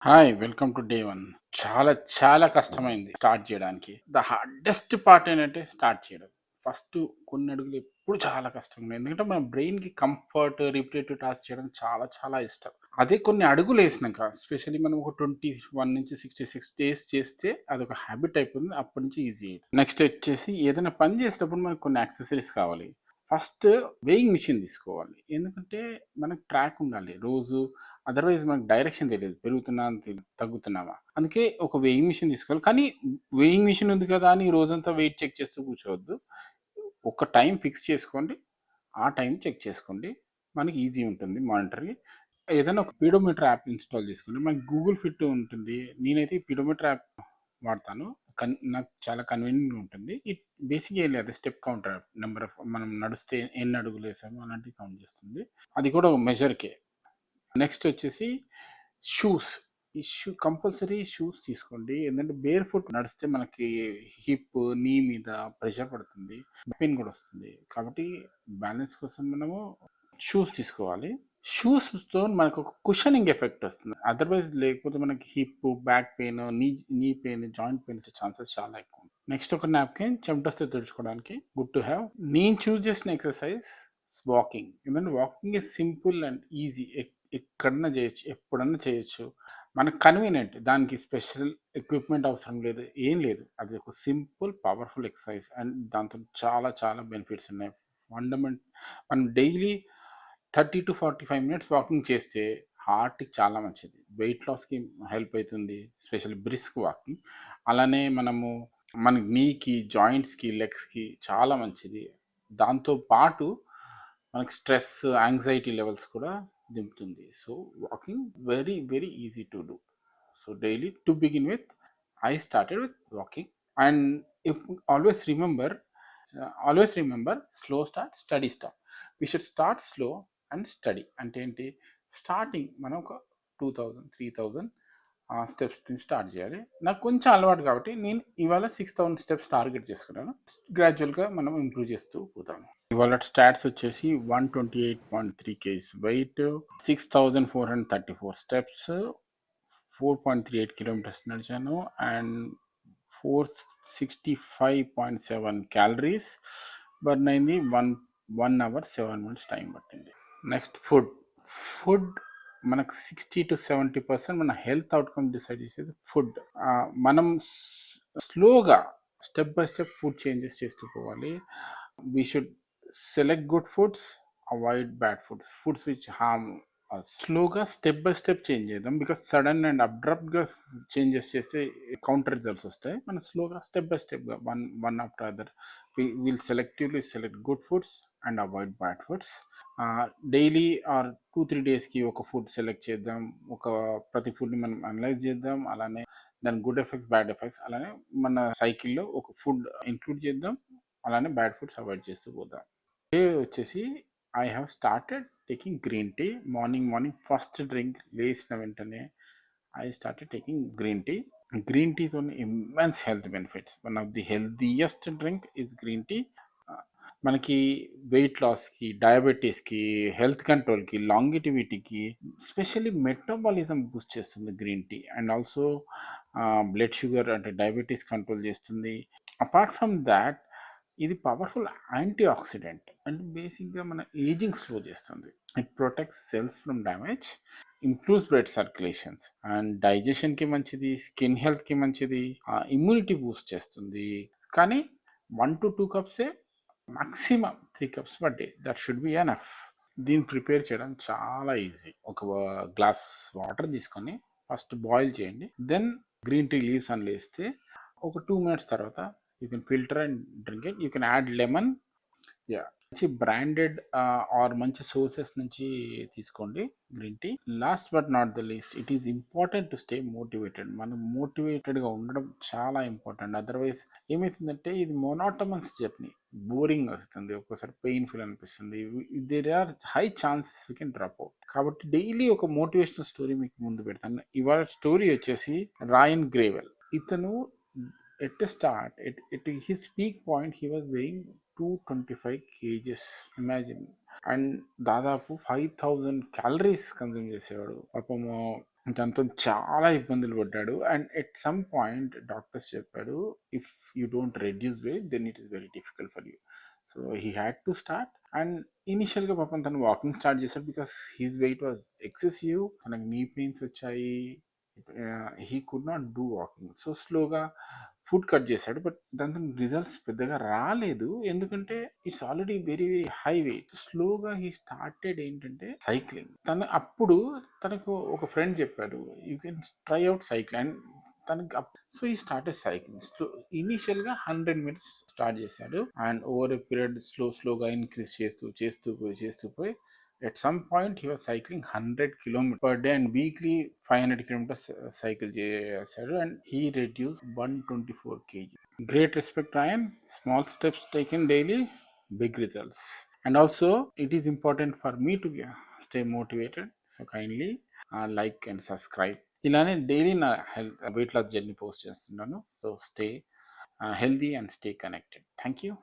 Hi! Welcome to day 1. చాలా కష్టమైంది start జేయడానికి. ద హార్డెస్ట్ పార్ట్ ఏంటంటే స్టార్ట్ చేయడం. ఫస్ట్ కొన్ని అడుగులు ఎప్పుడు చాలా కష్టంగా ఎందుకంటే మన బ్రెయిన్‌కి కంఫర్ట్, రిపిటేటివ్ టాస్క్ చేయడం చాలా ఇష్టం. అదే కొన్ని అడుగులేసినాక ఎస్పెషల్లీ మనం ఒక 21-66 డేస్ చేస్తే అదొక హ్యాబిట్ అయిపోతుంది. అప్పటి నుంచి ఈజీ అయితది. నెక్స్ట్ వచ్చేసి ఏదైనా పని చేసేటప్పుడు మనకు కొన్ని యాక్సెసరీస్ కావాలి. ఫస్ట్ వేయింగ్ మిషన్ తీసుకోవాలి. ఎందుకంటే మనకు ట్రాక్ ఉండాలి. రోజు అదర్‌వైజ్ మనకు డైరెక్షన్ తెలీదు. పెరుగుతున్నామా, తగ్గుతున్నామా. అందుకే ఒక వేయింగ్ మిషన్ తీసుకోవాలి. కానీ వేయింగ్ మిషన్ ఉంది కదా అని రోజంతా వెయిట్ చెక్ చేస్తూ కూర్చోవద్దు. ఒక టైం ఫిక్స్ చేసుకోండి. ఆ టైం చెక్ చేసుకోండి. మనకి ఈజీ ఉంటుంది మానిటరింగ్. ఏదైనా ఒక పీడోమీటర్ యాప్ ఇన్‌స్టాల్ చేసుకోండి. మనకి గూగుల్ ఫిట్ ఉంటుంది. నేనైతే ఈ పీడోమీటర్ యాప్ వాడతాను. నాకు చాలా కన్వీనియంట్‌గా ఉంటుంది. బేసిక్‌గా ఏం లేదు. Step counter app. Number of మనం నడిస్తే ఎన్ని అడుగులేసామో అలాంటివి కౌంట్ చేస్తుంది. అది కూడా మెజర్‌కే. నెక్స్ట్ వచ్చేసి షూస్. కంపల్సరీ షూస్ తీసుకోండి. ఎందుకంటే బేర్ ఫుట్ నడిస్తే మనకి హిప్, నీ మీద ప్రెషర్ పడుతుంది. పెయిన్ కూడా వస్తుంది. కాబట్టి బ్యాలెన్స్ కోసం మనము షూస్ తీసుకోవాలి. షూస్‌తో మనకు ఒక కుషనింగ్ ఎఫెక్ట్ వస్తుంది. అదర్‌వైజ్ లేకపోతే మనకి hip, back pain, knee pain, joint pain వచ్చే ఛాన్సెస్ చాలా ఎక్కువ. నెక్స్ట్ ఒక నాప్కిన్ చెమటొస్తే తుడుచుకోవడానికి గుడ్ టు హ్యావ్. నేను చూజ్ చేసిన ఎక్సర్సైజ్ వాకింగ్. ఎందుకంటే walking is simple and easy. ఎక్కడన్నా చేయొచ్చు, ఎప్పుడన్నా చేయొచ్చు. మనకు కన్వీనియంట్. దానికి స్పెషల్ ఎక్విప్‌మెంట్ అవసరం లేదు. ఏం లేదు. అది ఒక సింపుల్ పవర్‌ఫుల్ ఎక్సర్సైజ్ అండ్ దాంతో చాలా బెనిఫిట్స్ ఉన్నాయి. ఫండమెంట్ మనం డైలీ 30-45 మినిట్స్ వాకింగ్ చేస్తే హార్ట్‌కి చాలా మంచిది. వెయిట్ లాస్‌కి హెల్ప్ అయితుంది. Specially brisk walking. అలానే మన నీకి, జాయింట్స్‌కి, లెగ్స్‌కి చాలా మంచిది. దాంతో పాటు మనకి స్ట్రెస్, యాంగ్జైటీ లెవెల్స్ కూడా దింపుతుంది. So, walking very easy to do. So, daily to begin with I started with walking. And if always remember, slow start, steady stop. We should start slow and steady. అంటే ఏంటి, starting మనం ఒక 2000-3000 steps start చేయాలి. నాకు కొంచెం అలవాటు కాబట్టి నేను ఇవాళ 6000 స్టెప్స్ టార్గెట్ చేసుకున్నాను. గ్రాడ్యువల్గా మనం ఇంప్రూవ్ చేస్తూ పోతాము. ఇవాళ స్టాట్స్ వచ్చేసి 128.3 కేజీస్ వెయిట్, 6434 స్టెప్స్, 4.38 కిలోమీటర్స్ నడిచాను అండ్ 465.7 క్యాలరీస్ బర్న్ అయింది. 1 hour 7 minutes టైం పట్టింది. నెక్స్ట్ ఫుడ్ మనకు 60-70% మన హెల్త్ అవుట్కమ్ డిసైడ్ చేసేది ఫుడ్. మనం స్లోగా step by step food changes చేస్తూ పోవాలి. We should select good foods, avoid bad foods which harm. స్లోగా స్టెప్ బై స్టెప్ చేంజ్ చేద్దాం. బికాస్ సడన్ అండ్ అబ్రప్ట్గా చేంజెస్ చేస్తే కౌంటర్ రిజల్ట్స్ వస్తాయి. మనం స్లోగా step by స్టెప్గా one after other will selectively select good foods and avoid bad foods. Daily or 2-3 డేస్కి ఒక food select చేద్దాం. ప్రతి ఫుడ్ని మనం అనలైజ్ చేద్దాం. అలానే దాని గుడ్ ఎఫెక్ట్స్, బ్యాడ్ ఎఫెక్ట్స్, అలానే మన సైకిల్లో ఒక ఫుడ్ ఇంక్లూడ్ చేద్దాం. అలానే బ్యాడ్ ఫుడ్స్ అవాయిడ్ చేస్తూ పోదాం. డే వచ్చేసి I have started taking green tea. Morning first drink లేచిన వెంటనే I started taking green tea. Green టీతో immense health benefits. One of the healthiest drink is green tea. మనకి weight లాస్కి, డయాబెటీస్కి, health కంట్రోల్కి, లాంగిటివిటీకి, స్పెషల్లీ మెటబాలిజం బూస్ట్ చేస్తుంది green tea. And also blood sugar అంటే డయాబెటీస్ కంట్రోల్ చేస్తుంది. అపార్ట్ ఫ్రమ్ దాట్ ఇది పవర్ఫుల్ యాంటీ ఆక్సిడెంట్ అంటే బేసిక్గా మన ఏజింగ్ స్లో చేస్తుంది. It protects cells from damage, improves blood circulations and డైజెషన్కి మంచిది, స్కిన్ హెల్త్కి మంచిది, ఇమ్యూనిటీ బూస్ట్ చేస్తుంది. కానీ 1-2 కప్సే, maximum 3 cups per day, that should be enough. దీన్ని ప్రిపేర్ చేయడం చాలా ఈజీ. ఒక గ్లాస్ వాటర్ తీసుకొని ఫస్ట్ బాయిల్ చేయండి. దెన్ గ్రీన్ టీ లీవ్స్ అని వేస్తే ఒక 2 minutes తర్వాత you can filter and drink it. You can add lemon. మంచి బ్రాండెడ్ ఆర్ మంచి సోర్సెస్ నుంచి తీసుకోండి green tea. Last but not the least, it is important to stay motivated. మనం మోటివేటెడ్గా ఉండడం చాలా ఇంపార్టెంట్. అదర్వైజ్ ఏమవుతుందంటే ఇది మోనోటమస్ జర్నీ, బోరింగ్ వస్తుంది, ఒక్కోసారి పెయిన్ఫుల్ అనిపిస్తుంది. There are high chances we can drop out. కాబట్టి డైలీ ఒక మోటివేషనల్ స్టోరీ మీకు ముందు పెడతాను. ఇవాళ స్టోరీ వచ్చేసి రాయన్ గ్రేవెల్. ఇతను at a start, at his peak point, he was weighing 225 kgs. Imagine. And దాదాపు 5000 క్యాలరీస్ కన్జ్యూమ్ చేసేవాడు. పాపము దాంతో చాలా ఇబ్బందులు పడ్డాడు. And at some point doctors చెప్పాడు, if you don't reduce weight then it is very difficult for you. So he had to start. And ఇనిషియల్గా పాపం తను వాకింగ్ స్టార్ట్ చేశాడు because his weight was excessive. తనకు నీ పెయిన్స్ వచ్చాయి. He could not do walking. So స్లోగా food cut చేశాడు. But దాంతో results పెద్దగా రాలేదు. ఎందుకంటే it's already very high weight. స్లోగా హీ స్టార్టెడ్ ఏంటంటే సైక్లింగ్. అప్పుడు తనకు ఒక ఫ్రెండ్ చెప్పాడు, you can try out cycling. And తనకి సో ఈ స్టార్టెడ్ సైక్లింగ్. ఇనీషియల్గా 100 minutes స్టార్ట్ చేశాడు. అండ్ ఓవర్ ఎ పీరియడ్ స్లోగా ఇంక్రీజ్ చేస్తూ పోయి at some point he was cycling 100 kilometers per day and weekly 500 kilometers cycle చేశాడు. and he reduced 124 kg. Great respect, Ryan. Small steps taken daily, big results. And also it is important for me to stay motivated. So kindly like and subscribe. ఇలానే daily నా health weight loss journey post చేస్తున్నాను. So stay healthy and stay connected. Thank you.